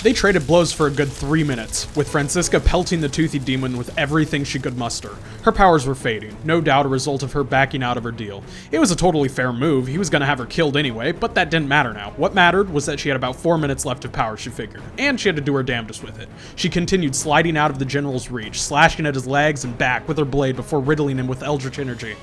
They traded blows for a good 3 minutes, with Franziska pelting the toothy demon with everything she could muster. Her powers were fading, no doubt a result of her backing out of her deal. It was a totally fair move, he was gonna have her killed anyway, but that didn't matter now. What mattered was that she had about 4 minutes left of power, she figured, and she had to do her damnedest with it. She continued sliding out of the general's reach, slashing at his legs and back with her blade before riddling him with eldritch energy.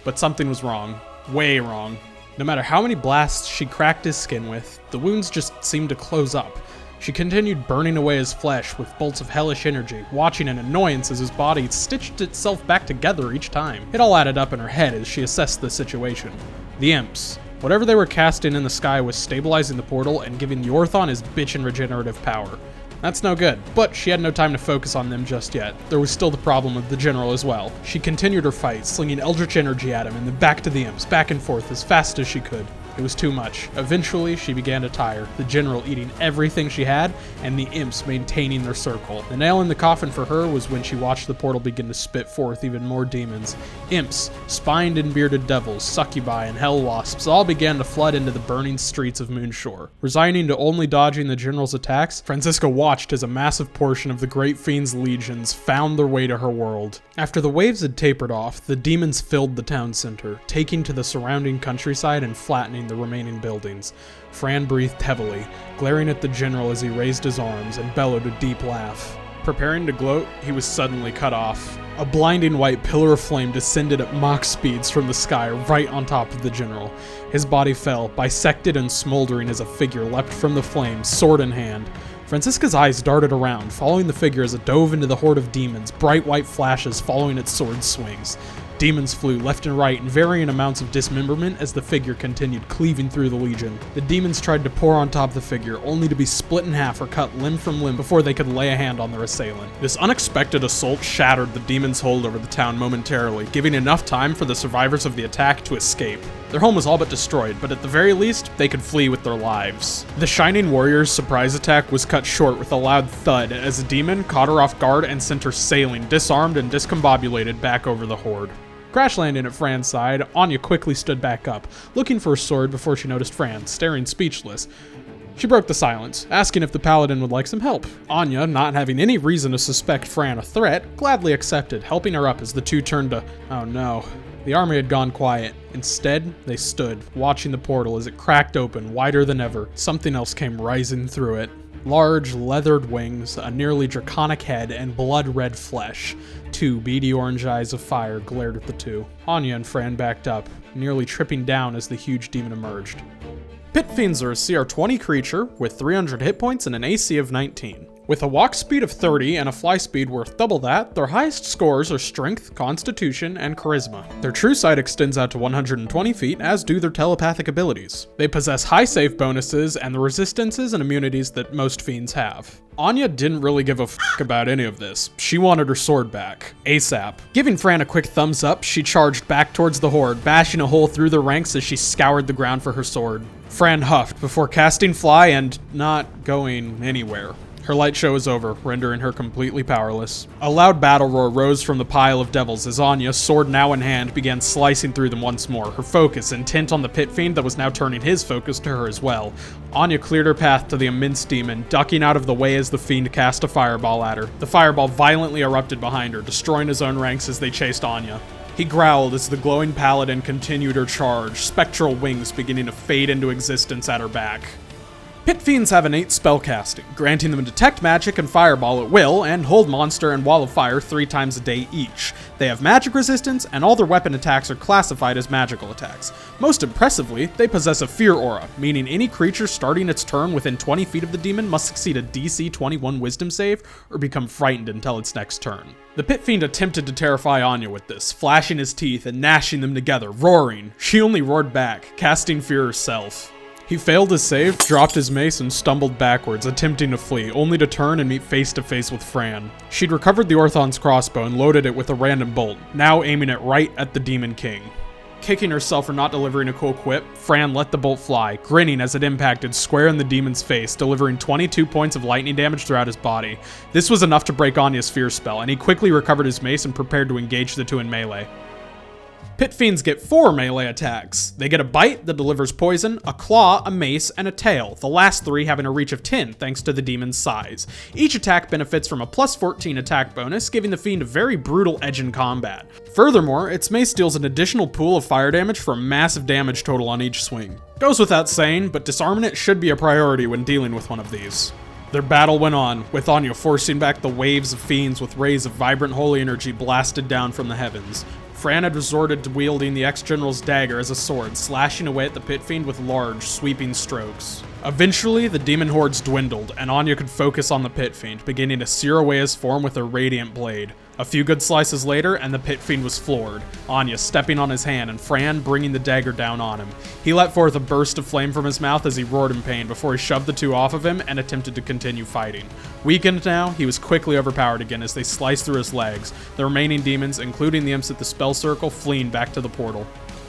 But something was wrong. Way wrong. No matter how many blasts she cracked his skin with, the wounds just seemed to close up. She continued burning away his flesh with bolts of hellish energy, watching in annoyance as his body stitched itself back together each time. It all added up in her head as she assessed the situation. The imps. Whatever they were casting in the sky was stabilizing the portal and giving the Orthon his bitchin' regenerative power. That's no good, but she had no time to focus on them just yet. There was still the problem of the general as well. She continued her fight, slinging eldritch energy at him and then back to the imps, back and forth as fast as she could. It was too much. Eventually, she began to tire, the general eating everything she had, and the imps maintaining their circle. The nail in the coffin for her was when she watched the portal begin to spit forth even more demons. Imps, spined and bearded devils, succubi, and hell wasps all began to flood into the burning streets of Moonshore. Resigning to only dodging the general's attacks, Franziska watched as a massive portion of the Great Fiend's legions found their way to her world. After the waves had tapered off, the demons filled the town center, taking to the surrounding countryside and flattening the remaining buildings. Fran breathed heavily, glaring at the general as he raised his arms and bellowed a deep laugh. Preparing to gloat, he was suddenly cut off. A blinding white pillar of flame descended at Mach speeds from the sky right on top of the general. His body fell, bisected and smoldering as a figure leapt from the flames, sword in hand. Franziska's eyes darted around, following the figure as it dove into the horde of demons, bright white flashes following its sword swings. Demons flew left and right in varying amounts of dismemberment as the figure continued cleaving through the legion. The demons tried to pour on top of the figure, only to be split in half or cut limb from limb before they could lay a hand on their assailant. This unexpected assault shattered the demons' hold over the town momentarily, giving enough time for the survivors of the attack to escape. Their home was all but destroyed, but at the very least, they could flee with their lives. The Shining Warrior's surprise attack was cut short with a loud thud as a demon caught her off guard and sent her sailing, disarmed and discombobulated, back over the horde. Crash landing at Fran's side, Anya quickly stood back up, looking for her sword before she noticed Fran, staring speechless. She broke the silence, asking if the paladin would like some help. Anya, not having any reason to suspect Fran a threat, gladly accepted, helping her up as the two turned to, oh no. The army had gone quiet. Instead, they stood, watching the portal as it cracked open, wider than ever. Something else came rising through it. Large, leathered wings, a nearly draconic head, and blood-red flesh. Two beady orange eyes of fire glared at the two. Anya and Fran backed up, nearly tripping down as the huge demon emerged. Pit Fiends are a CR20 creature with 300 hit points and an AC of 19. With a walk speed of 30 and a fly speed worth double that, their highest scores are Strength, Constitution, and Charisma. Their true sight extends out to 120 feet, as do their telepathic abilities. They possess high save bonuses and the resistances and immunities that most fiends have. Anya didn't really give a fuck about any of this. She wanted her sword back, ASAP. Giving Fran a quick thumbs up, she charged back towards the horde, bashing a hole through the ranks as she scoured the ground for her sword. Fran huffed before casting Fly and not going anywhere. Her light show was over, rendering her completely powerless. A loud battle roar rose from the pile of devils as Anya, sword now in hand, began slicing through them once more, her focus intent on the Pit Fiend that was now turning his focus to her as well. Anya cleared her path to the immense demon, ducking out of the way as the Fiend cast a fireball at her. The fireball violently erupted behind her, destroying his own ranks as they chased Anya. He growled as the glowing paladin continued her charge, spectral wings beginning to fade into existence at her back. Pit Fiends have innate spellcasting, granting them Detect Magic and Fireball at will, and Hold Monster and Wall of Fire 3 times a day each. They have magic resistance, and all their weapon attacks are classified as magical attacks. Most impressively, they possess a Fear Aura, meaning any creature starting its turn within 20 feet of the demon must succeed a DC 21 Wisdom save or become frightened until its next turn. The Pit Fiend attempted to terrify Anya with this, flashing his teeth and gnashing them together, roaring. She only roared back, casting fear herself. He failed his save, dropped his mace, and stumbled backwards, attempting to flee, only to turn and meet face to face with Fran. She'd recovered the Orthon's crossbow and loaded it with a random bolt, now aiming it right at the Demon King. Kicking herself for not delivering a cool quip, Fran let the bolt fly, grinning as it impacted square in the demon's face, delivering 22 points of lightning damage throughout his body. This was enough to break Anya's fear spell, and he quickly recovered his mace and prepared to engage the two in melee. Pit Fiends get 4 melee attacks. They get a bite that delivers poison, a claw, a mace, and a tail, the last 3 having a reach of 10 thanks to the demon's size. Each attack benefits from a plus 14 attack bonus, giving the Fiend a very brutal edge in combat. Furthermore, its mace deals an additional pool of fire damage for a massive damage total on each swing. Goes without saying, but disarming it should be a priority when dealing with one of these. Their battle went on, with Anya forcing back the waves of fiends with rays of vibrant holy energy blasted down from the heavens. Fran had resorted to wielding the ex-general's dagger as a sword, slashing away at the Pit Fiend with large, sweeping strokes. Eventually, the demon hordes dwindled, and Anya could focus on the Pit Fiend, beginning to sear away his form with her radiant blade. A few good slices later, and the Pit Fiend was floored, Anya stepping on his hand and Fran bringing the dagger down on him. He let forth a burst of flame from his mouth as he roared in pain before he shoved the 2 off of him and attempted to continue fighting. Weakened now, he was quickly overpowered again as they sliced through his legs, the remaining demons, including the imps at the spell circle, fleeing back to the portal.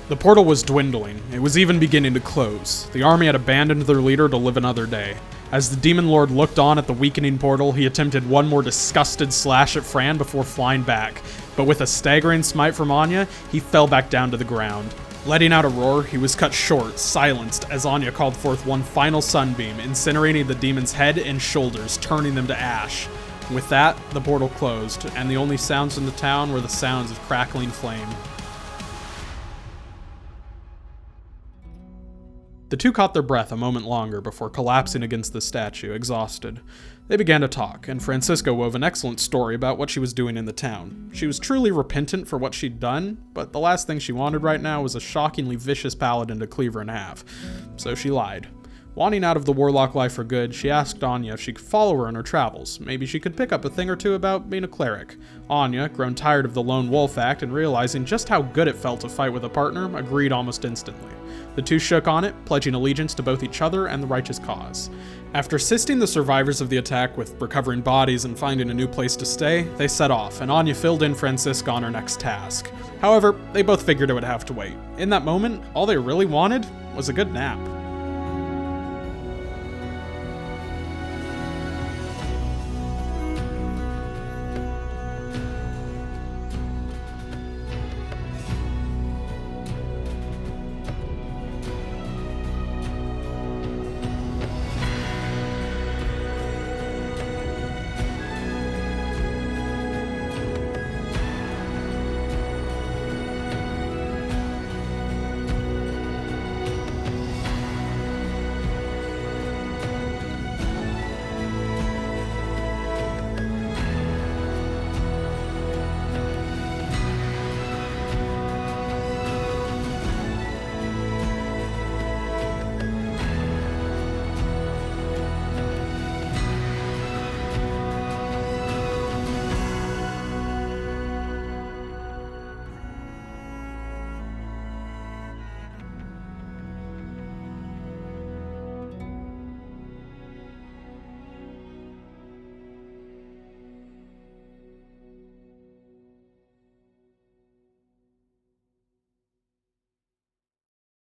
The portal was dwindling. It was even beginning to close. The army had abandoned their leader to live another day. As the demon lord looked on at the weakening portal, he attempted one more disgusted slash at Fran before flying back, but with a staggering smite from Anya, he fell back down to the ground. Letting out a roar, he was cut short, silenced, as Anya called forth one final sunbeam, incinerating the demon's head and shoulders, turning them to ash. With that, the portal closed, and the only sounds in the town were the sounds of crackling flame. The 2 caught their breath a moment longer before collapsing against the statue, exhausted. They began to talk, and Francisca wove an excellent story about what she was doing in the town. She was truly repentant for what she'd done, but the last thing she wanted right now was a shockingly vicious paladin to cleave her in half. So she lied. Wanting out of the warlock life for good, she asked Anya if she could follow her on her travels. Maybe she could pick up a thing or 2 about being a cleric. Anya, grown tired of the lone wolf act and realizing just how good it felt to fight with a partner, agreed almost instantly. The 2 shook on it, pledging allegiance to both each other and the righteous cause. After assisting the survivors of the attack with recovering bodies and finding a new place to stay, they set off, and Anya filled in Francisca on her next task. However, they both figured it would have to wait. In that moment, all they really wanted was a good nap.